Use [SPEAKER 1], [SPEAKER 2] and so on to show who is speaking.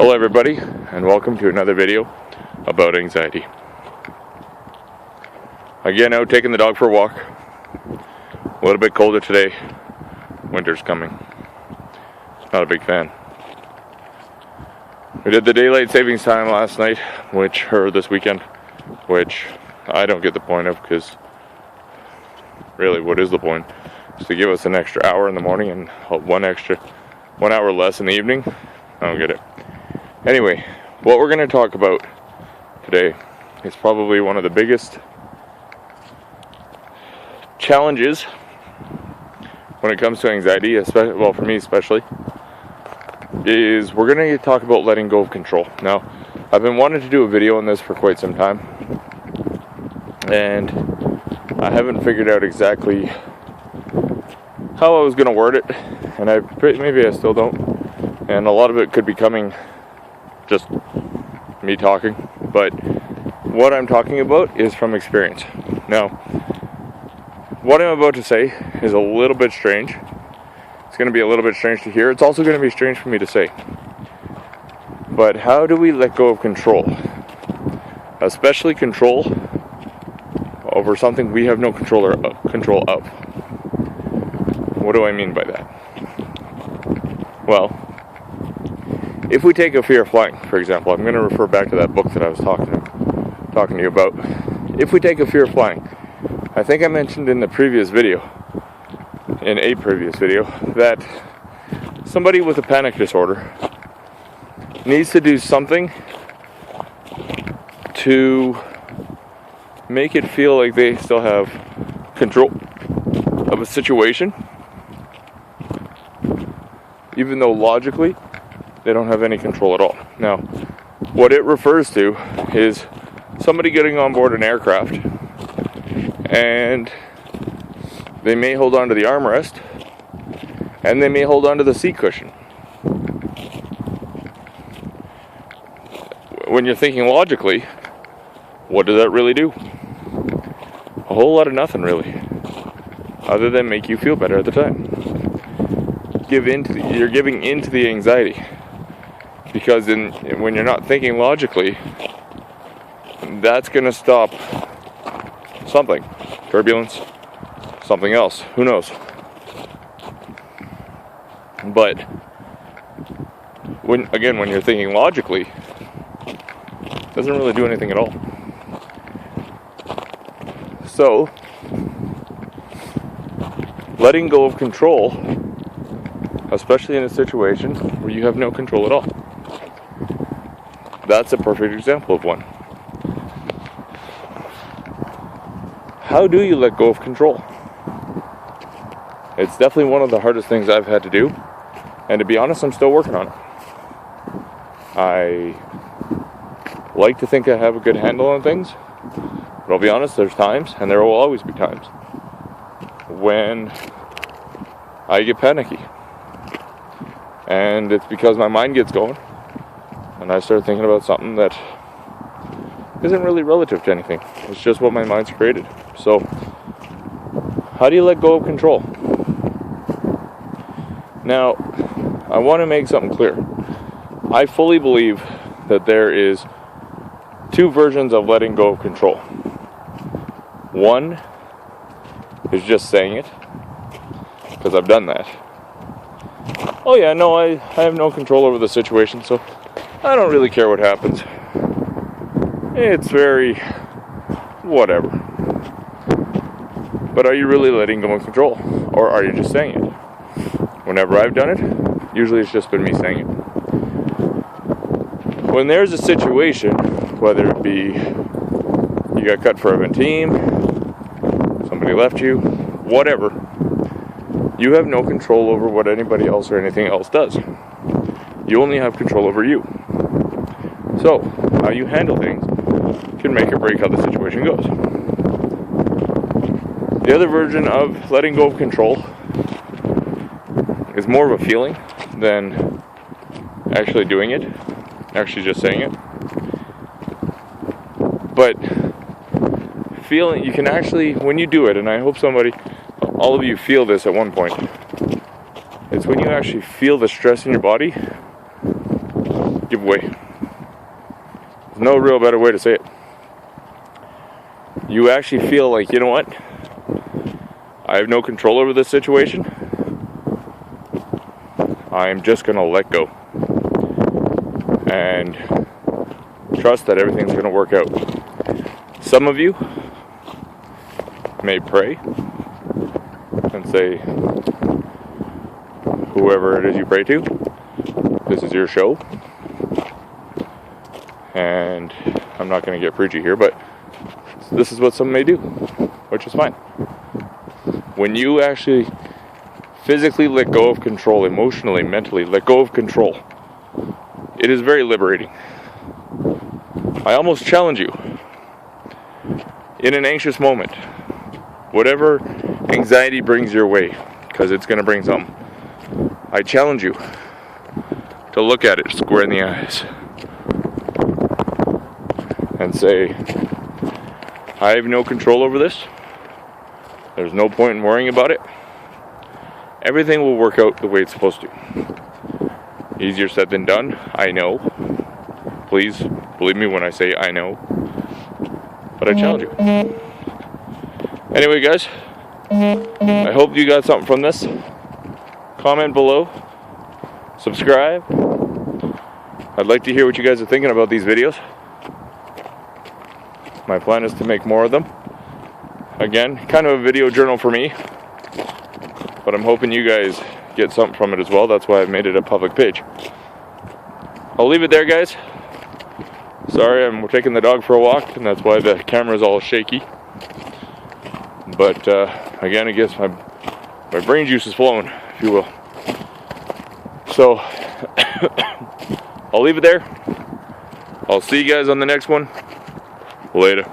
[SPEAKER 1] Hello everybody, and welcome to another video about anxiety. Again, out taking the dog for a walk. A little bit colder today. Winter's coming. Not a big fan. We did the daylight savings time last night, or this weekend, which I don't get the point of, because really, what is the point? It's to give us an extra hour in the morning and 1 hour less in the evening. I don't get it. Anyway, what we're going to talk about today is probably one of the biggest challenges when it comes to anxiety, especially, well, for me especially, is we're going to talk about letting go of control. Now, I've been wanting to do a video on this for quite some time, and I haven't figured out exactly how I was going to word it, and maybe I still don't, and a lot of it could be coming just me talking, but what I'm talking about is from experience. Now, what I'm about to say is a little bit strange. It's going to be a little bit strange to hear. It's also going to be strange for me to say. But how do we let go of control? Especially control over something we have no control of. What do I mean by that? Well, if we take a fear of flying, for example, I'm going to refer back to that book that I was talking to you about. If we take a fear of flying, I think I mentioned in a previous video, that somebody with a panic disorder needs to do something to make it feel like they still have control of a situation, even though logically they don't have any control at all. Now, what it refers to is somebody getting on board an aircraft and they may hold on to the armrest and they may hold on to the seat cushion. When you're thinking logically, what does that really do? A whole lot of nothing, really, other than make you feel better at the time. You're giving into the anxiety, because when you're not thinking logically, that's going to stop something. Turbulence, something else, who knows. But when you're thinking logically, it doesn't really do anything at all. So, letting go of control, especially in a situation where you have no control at all, that's a perfect example of one. How do you let go of control? It's definitely one of the hardest things I've had to do, and to be honest, I'm still working on it. I like to think I have a good handle on things, but I'll be honest, there's times, and there will always be times, when I get panicky. And it's because my mind gets going, and I start thinking about something that isn't really relative to anything. It's just what my mind's created. So, how do you let go of control? Now, I want to make something clear. I fully believe that there is two versions of letting go of control. One is just saying it, because I've done that. Oh yeah, no, I have no control over the situation, so I don't really care what happens. It's very whatever. But are you really letting go of control? Or are you just saying it? Whenever I've done it, usually it's just been me saying it. When there's a situation, whether it be you got cut for a team, somebody left you, whatever, you have no control over what anybody else or anything else does. You only have control over you. So, how you handle things can make or break how the situation goes. The other version of letting go of control is more of a feeling than actually doing it, actually just saying it. But feeling, you can actually, when you do it, and I hope all of you feel this at one point, it's when you actually feel the stress in your body give way. There's no real better way to say it. You actually feel like, you know what? I have no control over this situation. I'm just going to let go. And trust that everything's going to work out. Some of you may pray and say, whoever it is you pray to, this is your show. And I'm not going to get preachy here, but this is what some may do, which is fine. When you actually physically let go of control, emotionally, mentally, let go of control, it is very liberating. I almost challenge you, in an anxious moment, whatever anxiety brings your way, because it's going to bring some, I challenge you to look at it square in the eyes and say, I have no control over this. There's no point in worrying about it. Everything will work out the way it's supposed to. Easier said than done, I know. Please believe me when I say I know. But I challenge you. Anyway, guys, I hope you got something from this. Comment below. Subscribe. I'd like to hear what you guys are thinking about these videos. My plan is to make more of them. Again, kind of a video journal for me. But I'm hoping you guys get something from it as well. That's why I've made it a public page. I'll leave it there, guys. Sorry, I'm taking the dog for a walk, and that's why the camera's all shaky. But again, I guess my brain juice is flowing, if you will. So I'll leave it there. I'll see you guys on the next one. Later.